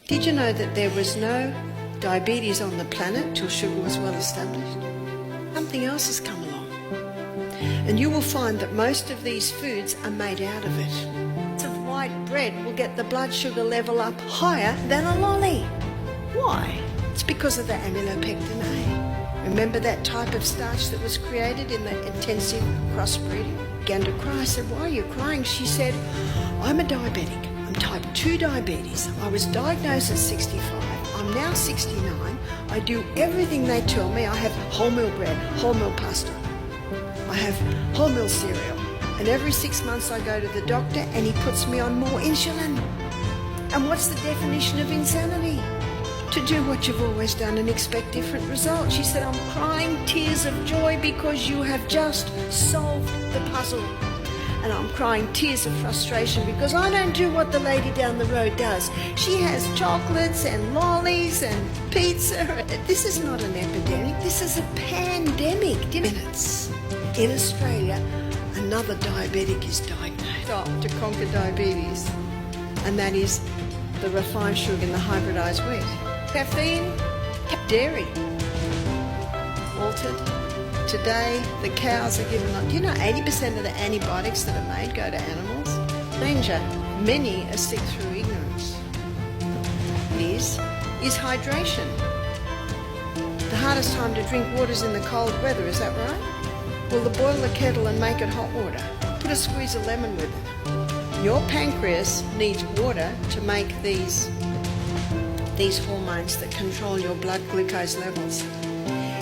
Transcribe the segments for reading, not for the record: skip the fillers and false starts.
Did you know that there was no diabetes on the planet till sugar was well established? Something else has come along. And you will find that most of these foods are made out of it. Of white bread will get the blood sugar level up higher than a lolly. Why? It's because of the amylopectin A. Remember that type of starch that was created in the intensive crossbreeding? Began to cry. I said, "Why are you crying?" She said, "I'm a diabetic. I'm type 2 diabetes. I was diagnosed at 65. I'm now 69. I do everything they tell me. I have wholemeal bread, wholemeal pasta. I have wholemeal cereal. And every 6 months I go to the doctor and he puts me on more insulin." And what's the definition of insanity? To do what you've always done and expect different results. She said, "I'm crying tears of joy because you have just solved the puzzle. And I'm crying tears of frustration because I don't do what the lady down the road does. She has chocolates and lollies and pizza." This is not an epidemic. This is a pandemic. Minutes. In Australia, another diabetic is diagnosed to conquer diabetes. And that is the refined sugar in the hybridized wheat. Caffeine, dairy, altered. Today, the cows are given, do you know 80% of the antibiotics that are made go to animals? Danger, many are sick through ignorance. Is hydration. The hardest time to drink water is in the cold weather, is that right? Well, boil the kettle and make it hot water. Put a squeeze of lemon with it. Your pancreas needs water to make these hormones that control your blood glucose levels.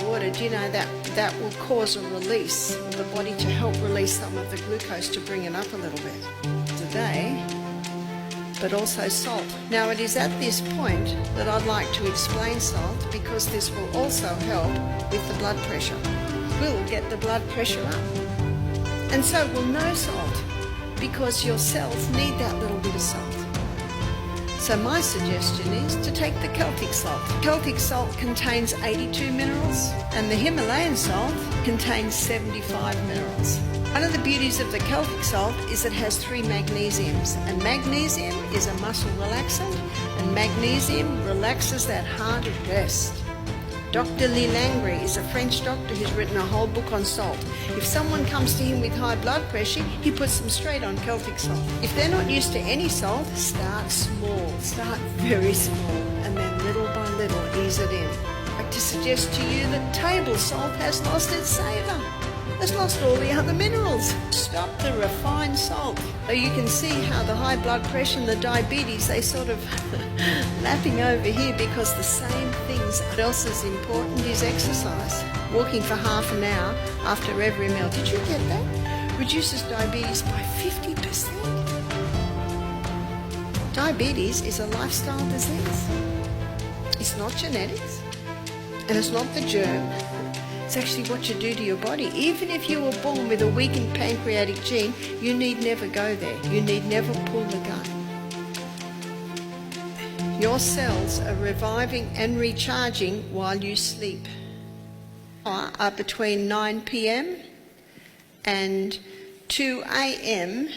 Water, do you know that will cause a release of the body to help release some of the glucose to bring it up a little bit today, but also salt. Now it is at this point that I'd like to explain salt, because this will also help with the blood pressure. We'll get the blood pressure up. And so will no salt, because your cells need that little bit of salt. So my suggestion is to take the Celtic salt. Celtic salt contains 82 minerals and the Himalayan salt contains 75 minerals. One of the beauties of the Celtic salt is it has 3 magnesiums, and magnesium is a muscle relaxant, and magnesium relaxes that heart at rest. Dr. Lee Langry is a French doctor who's written a whole book on salt. If someone comes to him with high blood pressure, he puts them straight on Celtic salt. If they're not used to any salt, start small, start very small, and then little by little ease it in. I'd like to suggest to you that table salt has lost its savour. It's lost all the other minerals. Stop the refined salt. So you can see how the high blood pressure and the diabetes, they sort of lapping over here, because the same things. What else is important is exercise. Walking for half an hour after every meal. Did you get that? Reduces diabetes by 50%. Diabetes is a lifestyle disease. It's not genetics, and it's not the germ. It's actually what you do to your body. Even if you were born with a weakened pancreatic gene, you need never go there. You need never pull the gun. Your cells are reviving and recharging while you sleep. Are between 9 p.m. and 2 a.m.